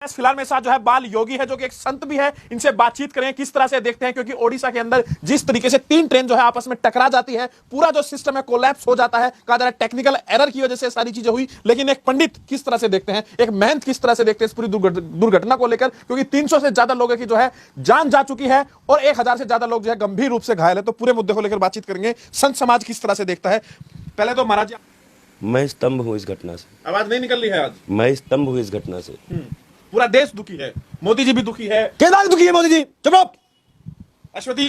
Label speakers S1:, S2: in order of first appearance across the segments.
S1: फिलहाल मेरे साथ जो है बाल योगी है, जो कि एक संत भी है। इनसे बातचीत करें, किस तरह से देखते हैं, क्योंकि ओडिशा के अंदर जिस तरीके से 3 ट्रेन जो है आपस में टकरा जाती है, पूरा जो सिस्टम है कोलैप्स हो जाता है। कहा जा रहा है टेक्निकल एरर की वजह से सारी चीजें हुई। लेकिन एक पंडित किस तरह से देखते हैं, एक महंत किस तरह से देखते हैं इस पूरी दुर्घटना को लेकर, क्योंकि 300 से ज्यादा लोगों की जो है जान जा चुकी है और 1000 से ज्यादा लोग जो है गंभीर रूप से घायल है। तो पूरे मुद्दे को लेकर बातचीत करेंगे। संत समाज किस तरह से देखता है। पहले तो महाराज,
S2: मैं स्तंभ हूँ इस घटना से।
S1: आवाज नहीं निकल रही है आज।
S2: मैं स्तंभ हूँ इस घटना से।
S1: पूरा देश दुखी है, मोदी जी भी दुखी है।
S2: केदार दुखी है मोदी जी। चुप रहो।
S1: अश्वती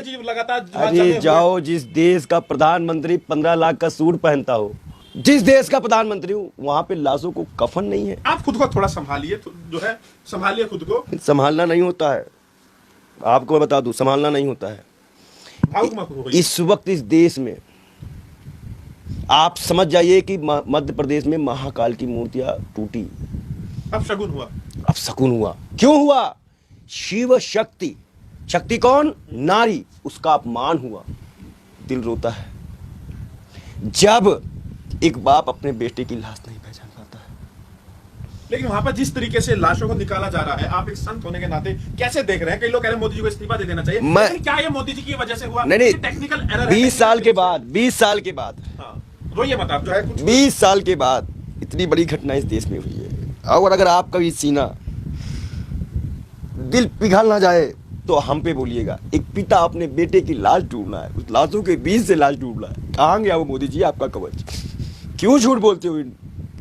S1: जी लगातार
S2: अरे जाओ, जिस देश का प्रधानमंत्री 15 लाख का सूट पहनता हो, जिस देश का प्रधानमंत्री हूँ, वहां पे लाशों को कफन नहीं है।
S1: आप खुद को थोड़ा संभालिए, जो है संभालिए खुद को।
S2: संभालना नहीं होता है, आपको मैं बता दूं, संभालना नहीं होता है।
S1: भावुक मत होइए।
S2: इस वक्त इस देश में आप समझ जाइए कि मध्य प्रदेश में महाकाल की मूर्तियां टूटी।
S1: अब शगुन हुआ।
S2: अब शकुन हुआ। क्यों हुआ? शिव शक्ति, शक्ति कौन? नारी, उसका अपमान हुआ। दिल रोता है जब एक बाप अपने बेटे की लाश नहीं पहचान पाता है।
S1: लेकिन वहां पर जिस तरीके से लाशों को निकाला जा रहा है, आप एक संत होने के नाते कैसे देख रहे हैं? कई लोग कह रहे हैं मोदी जी को इस्तीफा दे देना चाहिए। लेकिन क्या ये मोदी जी की वजह से हुआ?
S2: नहीं,
S1: टेक्निकल एरर।
S2: 20 साल के बाद, 20 साल के बाद,
S1: रोइए मत आप, जो है कुछ
S2: 20 साल के बाद इतनी बड़ी घटना इस देश में हुई है। और अगर आपका भी सीना, दिल पिघल ना जाए तो हम पे बोलिएगा। एक पिता अपने बेटे की लाश ढूंढ रहा है, उस लाशों के बीच से लाश ढूंढ रहा है। कहाँ गया वो मोदी जी आपका कवच? क्यों झूठ बोलते हो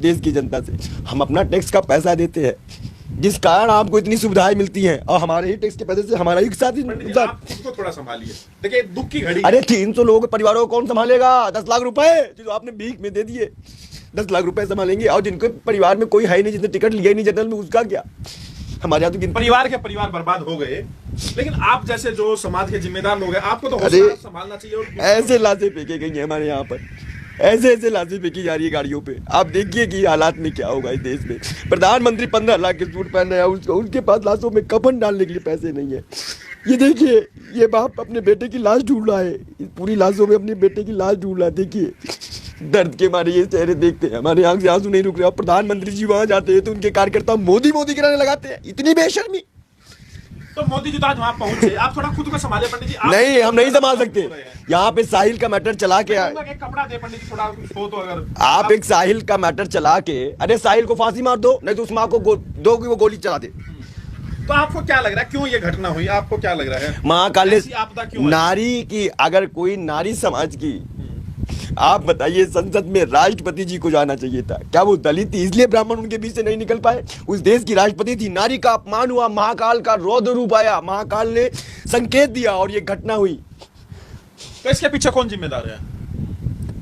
S2: देश की जनता से? हम अपना टैक्स का पैसा देते हैं, जिस कारण आपको इतनी सुविधाएं मिलती हैं, और हमारे ही टैक्स के पैसे से हमारा ही साथ
S1: आप खुद को थोड़ा संभालिए। देखिए दुख की घड़ी।
S2: अरे 300 लोगों के परिवारों को कौन संभालेगा? 10 लाख रुपए जो आपने भीख में दे दिए, 10 लाख रुपए संभालेंगे? और जिनके परिवार में कोई है नहीं, जिसने टिकट लिया ही नहीं जनरल में, उसका क्या? हमारे यहाँ तो
S1: परिवार के परिवार बर्बाद हो गए। लेकिन आप जैसे जो समाज के जिम्मेदार लोग हैं, आपको तो संभालना चाहिए।
S2: ऐसे लाशें फेंके गई हैं हमारे यहाँ पर, ऐसे लाशें फेंकी जा रही है गाड़ियों पे। आप देखिए कि हालात में क्या होगा इस देश में। प्रधानमंत्री 15 लाख के सूट पहन रहे हैं, उसके पास लाशों में कफन डालने के लिए पैसे नहीं है। ये देखिए, ये बाप अपने बेटे की लाश ढूंढ रहा है, पूरी लाशों में अपने बेटे की लाश ढूंढ रहा है। देखिए दर्द के मारे ये चेहरे देखते हैं, हमारे आंख से आंसू नहीं रुक रहे। और प्रधानमंत्री जी वहां जाते हैं तो उनके कार्यकर्ता मोदी मोदी कराने लगाते हैं। इतनी बेशर्मी।
S1: तो मोदी जी तो आज वहां पहुंचे, आप थोड़ा खुद को संभाले पंडित जी।
S2: नहीं, हम नहीं संभाल सकते। यहाँ पे साहिल का मैटर चला के आए।
S1: एक कपड़ा दे पंडित जी, थोड़ा हो तो अगर
S2: आप एक साहिल का मैटर चला के, अरे साहिल को फांसी मार दो, नहीं तो उस माँ को दो की वो गोली चला दे।
S1: तो आपको क्या लग रहा है, क्यों ये घटना हुई? आपको क्या लग रहा है?
S2: महाकाल
S1: आपदा क्यों?
S2: नारी की, अगर कोई नारी समाज की, आप बताइए, संसद में राष्ट्रपति जी को जाना चाहिए था। क्या वो दलित थी इसलिए ब्राह्मण उनके बीच से नहीं निकल पाए? उस देश की राष्ट्रपति थी। नारी का अपमान हुआ, महाकाल का रौद्र रूप आया, महाकाल ने संकेत दिया और ये घटना हुई।
S1: तो इसके पीछे कौन जिम्मेदार है?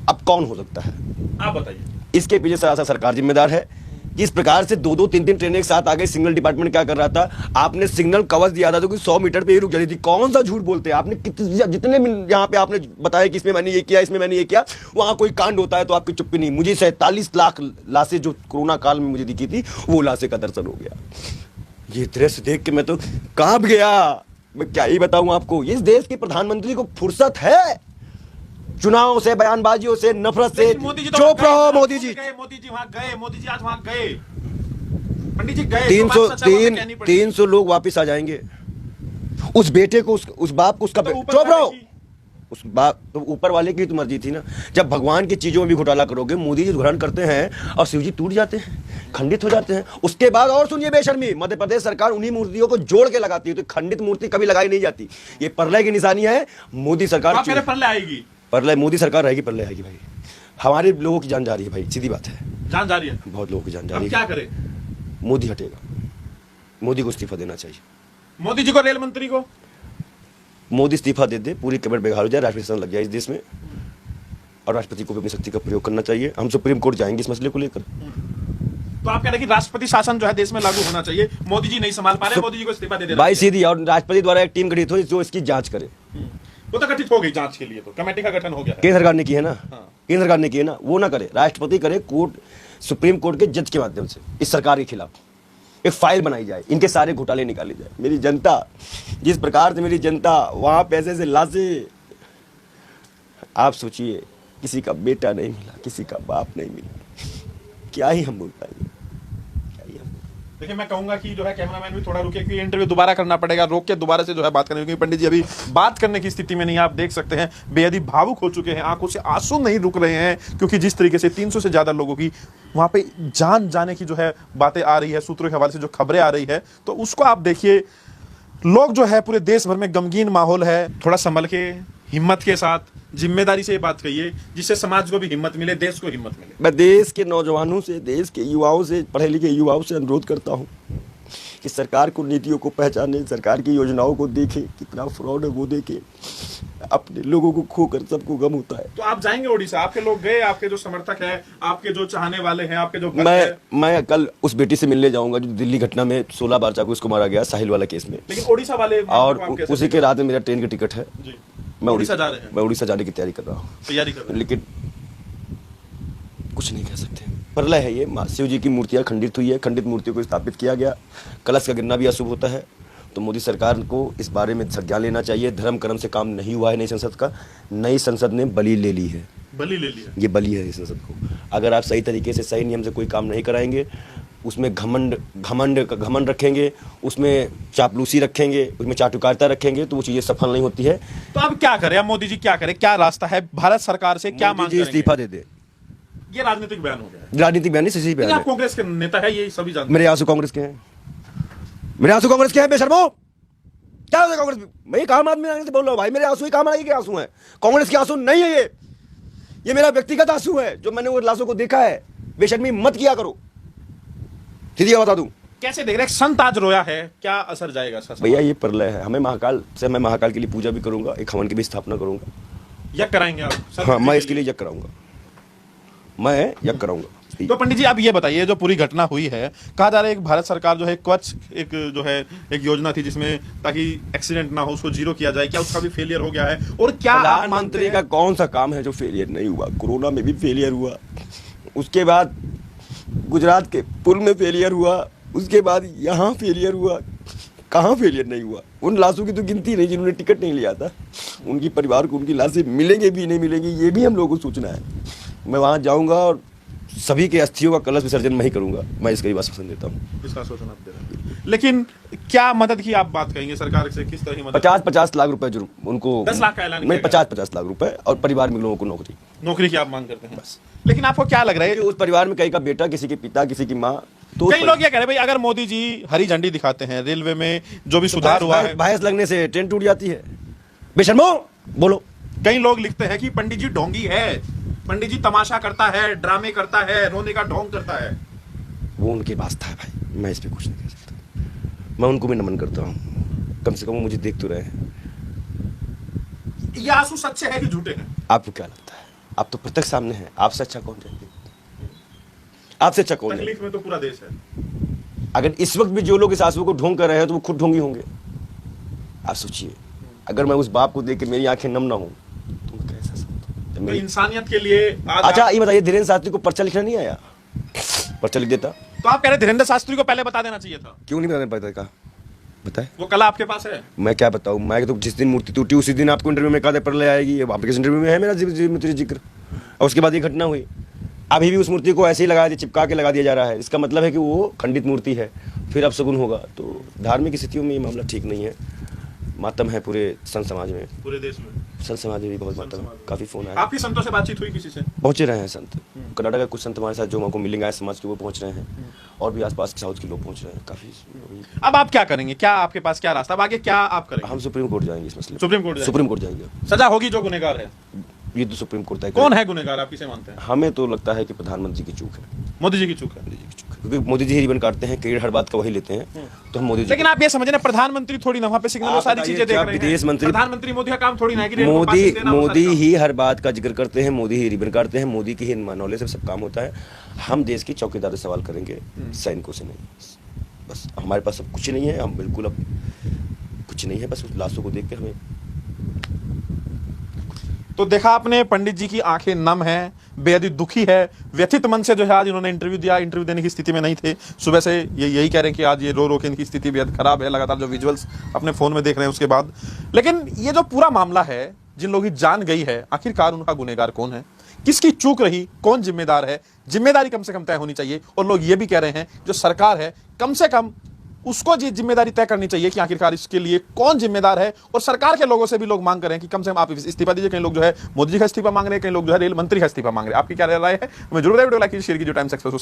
S2: अब कौन हो सकता है
S1: आप बताइए।
S2: इसके पीछे सरासर सरकार जिम्मेदार है। जिस प्रकार से 2-2, 3-3 ट्रेनें एक साथ आ गई। सिग्नल डिपार्टमेंट क्या कर रहा था? आपने सिग्नल कवच दिया था तो कि 100 मीटर पे ही रुक जाती थी। कौन सा झूठ बोलते हैं आपने? जितने यहाँ पे आपने बताया कि इसमें मैंने ये किया, इसमें मैंने ये किया, वहां कोई कांड होता है तो आपकी चुप्पी नहीं। मुझे 47 लाख लाशें जो कोरोना काल में मुझे दिखी थी, वो लाशें का दर्शन हो गया। ये दृश्य देख के मैं तो कांप गया। मैं क्या ही बताऊं आपको। इस देश के प्रधानमंत्री को फुर्सत है चुनाव से, बयानबाजियों से, नफरत से? चुप रहो मोदी जी।
S1: मोदी जी वहां गए, मोदी जी आज वहां गए, पंडित जी गए।
S2: 300 लोग वापस आ जाएंगे। उस बेटे को, उस बाप को, उसका चुप रहो। उस बाप तो ऊपर वाले की तो मर्जी थी ना। जब भगवान की चीजों में भी घोटाला करोगे, मोदी जी ग्रहण करते हैं और शिव जी टूट जाते हैं, खंडित हो जाते हैं। उसके बाद और सुनिए बेशर्मी, मध्य प्रदेश सरकार उन्हीं मूर्तियों को जोड़ के लगाती है, तो खंडित मूर्ति कभी लगाई नहीं जाती। ये प्रलय की निशानी है। मोदी सरकार
S1: प्रलय आएगी,
S2: प्रलय मोदी सरकार रहेगी, प्रलय आएगी भाई। हमारे लोगों की जान जा रही है भाई, सीधी बात है।
S1: जान जा रही है,
S2: बहुत लोगों की जान जा रही है।
S1: क्या करें?
S2: मोदी हटेगा, मोदी को इस्तीफा देना चाहिए।
S1: मोदी जी को, रेल मंत्री को
S2: मोदी इस्तीफा दे दे, पूरी कैबिनेट बेकार हो जाए, राष्ट्रपति शासन लग जाए इस देश में, और राष्ट्रपति को भी अपनी शक्ति का प्रयोग करना चाहिए। हम सुप्रीम कोर्ट जाएंगे इस मसले को लेकर।
S1: तो आप कह रहे हैं कि राष्ट्रपति शासन जो है देश में लागू होना चाहिए, मोदी जी नहीं संभाल पा रहे, मोदी जी को इस्तीफा दे देना
S2: भाई सीधी। और राष्ट्रपति द्वारा एक टीम गठित हो जो इसकी जांच करे।
S1: वो तो गठित हो गई जांच के लिए, तो कमेटी का गठन हो गया।
S2: केंद्र सरकार ने की है ना, केंद्र सरकार ने की है ना। वो ना करे, राष्ट्रपति करे, कोर्ट, सुप्रीम कोर्ट के जज के माध्यम से इस सरकार के खिलाफ एक फाइल बनाई जाए, इनके सारे घोटाले निकाले जाए। मेरी जनता, जिस प्रकार से मेरी जनता वहां पैसे से लाशें, आप सोचिए, किसी का बेटा नहीं मिला, किसी का बाप नहीं मिला, क्या ही हम बोल पाएंगे, क्या ही हम।
S1: देखिए, मैं कहूंगा कि जो है कैमरामैन भी थोड़ा रुके, क्योंकि इंटरव्यू दोबारा करना पड़ेगा, रोक के दोबारा से जो है बात करनी होगी। पंडित जी अभी बात करने की स्थिति में नहीं, आप देख सकते हैं बेहद ही भावुक हो चुके हैं, आंखों से आंसू नहीं रुक रहे हैं, क्योंकि जिस तरीके से 300 से ज्यादा लोगों की वहां पे जान जाने की जो है बातें आ रही है, सूत्रों के हवाले से जो खबरें आ रही है, तो उसको आप देखिए। लोग जो है पूरे देश भर में गमगीन माहौल है। थोड़ा संभल के, हिम्मत के साथ, जिम्मेदारी से ये बात कहिए, जिससे समाज को भी हिम्मत मिले, देश को हिम्मत मिले।
S2: मैं देश के नौजवानों से, देश के युवाओं से, पढ़े लिखे युवाओं से अनुरोध करता हूं कि सरकार को नीतियों को पहचाने, सरकार की योजनाओं को देखें, कितना फ्रॉड है वो देखें। अपने लोगों को खोकर सबको गम होता है।
S1: तो आप जाएंगे ओडिशा, आपके लोग गए, आपके जो समर्थक है, आपके जो चाहने वाले हैं, आपके जो
S2: मैं कल उस बेटी से मिलने जाऊंगा जो दिल्ली घटना में 16 बार चाकू उसको मारा गया, साहिल वाला केस में।
S1: लेकिन ओडिशा वाले,
S2: और उसी के रात में मेरा ट्रेन की टिकट है
S1: जी।
S2: मैं
S1: उड़ीसा जा रहे हैं।
S2: मैं उड़ीसा जाने की तैयारी कर रहा हूँ,
S1: तैयारी कर रहे हैं।
S2: लेकिन कुछ नहीं कह सकते। प्रलय है ये, शिव जी की मूर्तियां खंडित हुई है, खंडित मूर्तियों को स्थापित किया गया, कलश का गिरना भी अशुभ होता है। तो मोदी सरकार को इस बारे में संज्ञान लेना चाहिए। धर्म कर्म से काम नहीं हुआ है नई संसद का। नई संसद ने बलि ले ली है,
S1: बलि ले लिया,
S2: ये बलि है इस संसद को। अगर आप सही तरीके से, सही नियम से कोई काम नहीं कराएंगे, उसमें घमंड रखेंगे, उसमें चापलूसी रखेंगे, उसमें चाटुकारिता रखेंगे, तो वो चीजें सफल नहीं होती है।
S1: तो अब क्या करें, अब मोदी जी क्या करें, क्या रास्ता है भारत सरकार से, क्या मांग करेंगे?
S2: इस्तीफा दे दे।
S1: ये राजनीतिक बयान हो गया,
S2: राजनीतिक बयान नहीं, सही बयान है।
S1: कांग्रेस के नेता है, ये सभी जानते हैं।
S2: मेरे आंसू कांग्रेस के हैं, मेरे आंसू कांग्रेस के हैं बेशर्मो। क्या होता है कांग्रेस? मैं एक आम आदमी से बोल रहा हूँ भाई, मेरे आंसू ही काम आएंगे के आंसू हैं, कांग्रेस के आंसू नहीं है ये मेरा व्यक्तिगत आंसू है, जो मैंने वो लाशों को देखा है। बेशर्मी मत किया करो, सीधी बता दूं।
S1: कैसे देख रहे हैं, संत आज रोया है, क्या असर जाएगा?
S2: भैया ये प्रलय है, हमें महाकाल से, मैं महाकाल के लिए पूजा भी करूंगा, एक हवन की भी स्थापना करूंगा।
S1: यज्ञ कराएंगे आप?
S2: हाँ, मैं इसके लिए यज्ञ कराऊंगा, मैं यज्ञ कराऊंगा।
S1: तो पंडित जी आप ये बताइए, जो पूरी घटना हुई है, कहा जा रहा है एक भारत सरकार जो है कवच, एक जो है एक योजना थी जिसमें ताकि एक्सीडेंट ना हो उसको जीरो किया जाए, क्या उसका भी फेलियर हो गया है? और क्या
S2: प्रधानमंत्री का कौन सा काम है जो फेलियर नहीं हुआ? कोरोना में भी फेलियर हुआ, उसके बाद गुजरात के पुल में फेलियर हुआ, उसके बाद यहाँ फेलियर हुआ, कहाँ फेलियर नहीं हुआ? उन लाशों की तो गिनती नहीं जिन्होंने टिकट नहीं लिया था, उनकी परिवार को उनकी लाशें मिलेंगे भी नहीं मिलेंगी, ये भी हम लोगों को सोचना है। मैं वहाँ जाऊँगा और सभी के अस्थियों का कलश विसर्जन मैं ही करूँगा, मैं इसका ही आश्वासन देता हूँ।
S1: इसका आश्वासन आप दे रहे हैं, लेकिन क्या मदद की आप बात कहेंगे सरकार से, किस तरह की मदद?
S2: 50-50 लाख रुपए जुर्म उनको,
S1: 10 लाख का ऐलान
S2: नहीं 50-50 लाख रुपए, और परिवार में लोगों को नौकरी
S1: की आप मांग करते हैं बस। लेकिन आपको क्या लग रहा है,
S2: उस परिवार में कहीं का बेटा, किसी के पिता, किसी की माँ, तो
S1: कई लोग ये कह रहे हैं भाई अगर मोदी जी हरी झंडी दिखाते हैं, रेलवे में जो भी सुधार हुआ है,
S2: भैंस लगने से ट्रेन टूट जाती है। बेशर्मो बोलो।
S1: कई लोग लिखते हैं कि पंडित जी ढोंगी है, पंडित जी तमाशा करता है, ड्रामे करता है, रोने का ढोंग करता है।
S2: वो उनकी वास्ता है भाई, मैं इस पे कुछ नहीं कह सकता। मैं उनको भी नमन करता हूँ, कम से कम वो मुझे देख तो रहे हैं।
S1: ये आंसू सच्चे हैं कि झूठे हैं?
S2: आपको क्या लगता है? आप तो प्रत्यक्ष सामने हैं, आपसे अच्छा कौन जाएंगे? आपसे अच्छा कौन?
S1: तकलीफ में तो पूरा देश है।
S2: अगर इस वक्त भी जो लोग इस आंसू को ढोंग कर रहे हैं तो वो खुद ढोंगी होंगे। आप सोचिए, अगर मैं उस बाप को देख के मेरी आंखें नम ना हो तो मैं कैसा सकता?
S1: तो इंसानियत के लिए
S2: अच्छा ये बताइए, धीरेन्द्र शास्त्री को पर्चा लिखना नहीं आया? पर्चा लिख देता।
S1: तो आप कह रहे धीरेन्द्र शास्त्री को पहले बता देना चाहिए था।
S2: क्यों नहीं बताने पता? बताए,
S1: वो कला आपके पास है।
S2: मैं क्या बताऊं? मैं तो जिस दिन मूर्ति टूटी उसी दिन आपको इंटरव्यू में कहा था प्रलय आएगी, आपके इंटरव्यू में है मेरा जिक्र, और उसके बाद ये घटना हुई। अभी भी उस मूर्ति को ऐसे ही लगा दिया, चिपका के लगा दिया जा रहा है। इसका मतलब है कि वो खंडित मूर्ति है, फिर अब शगुन होगा। तो धार्मिक स्थितियों में ये मामला ठीक नहीं है। मातम है पूरे संत समाज में, पूरे देश में संत समाज में भी बहुत मातम है। काफी फोन आया।
S1: आपकी संतों से बातचीत हुई किसी से?
S2: पहुंचे रहे हैं संत, कर्नाटक के कुछ संत हमारे साथ जो हमको मिलेंगे आज समाज के, वो पहुंच रहे हैं, और भी आसपास के साउथ के लोग पहुंच रहे हैं काफी।
S1: अब आप क्या करेंगे, क्या आपके पास क्या रास्ता, अब आगे क्या आप करेंगे?
S2: हम सुप्रीम कोर्ट जाएंगे इस मसले।
S1: सुप्रीम कोर्ट
S2: जाएंगे।
S1: सजा होगी जो गुनहगार है?
S2: ये तो सुप्रीम कोर्ट तय।
S1: कौन है गुनहगार, आप किसे मानते हैं?
S2: हमें तो लगता है कि प्रधानमंत्री की चूक है,
S1: मोदी जी की चूक है।
S2: क्योंकि मोदी जी ही रिबन काटते हैं, क्रेडिट हर बात का वही लेते हैं, तो हम मोदी जी।
S1: लेकिन आप ये समझ रहे हैं प्रधानमंत्री थोड़ी ना वहाँ पे सिग्नल और सारी चीजें देख रहे हैं।
S2: विदेश मंत्री,
S1: प्रधानमंत्री मोदी का काम थोड़ी ना है कि
S2: मोदी ही हर बात का जिक्र करते हैं, मोदी ही रिबन काटते हैं, मोदी की ही नॉलेज से सब काम होता है। हम देश की चौकीदार से सवाल करेंगे, सैनिकों से नहीं। बस हमारे पास अब कुछ नहीं है, हम बिल्कुल अब कुछ नहीं है, बस उस लाशों को देख के हमें।
S1: तो देखा आपने, पंडित जी की आंखें नम हैं, बेहद ही दुखी है, व्यथित मन से जो है आज इन्होंने इंटरव्यू दिया। इंटरव्यू देने की स्थिति में नहीं थे, सुबह से ये यही कह रहे हैं कि आज ये रो के इनकी स्थिति बेहद खराब है, लगातार जो विजुअल्स अपने फोन में देख रहे हैं उसके बाद। लेकिन ये जो पूरा मामला है, जिन लोगों की जान गई है, आखिरकार उनका गुनहगार कौन है, किसकी चूक रही, कौन जिम्मेदार है? जिम्मेदारी कम से कम तय होनी चाहिए। और लोग ये भी कह रहे हैं जो सरकार है कम से कम उसको जिम्मेदारी तय करनी चाहिए कि आखिरकार इसके लिए कौन जिम्मेदार है। और सरकार के लोगों से भी लोग मांग करें कि कम से कम आप इस्तीफा दीजिए। कई लोग जो है मोदी जी का इस्तीफा मांग रहे हैं, कई लोग जो है रेल मंत्री का इस्तीफा मांग रहे हैं। आपकी क्या राय है? हमें जरूर शेयर कीजिए टाइम्स एक्सप्रेस।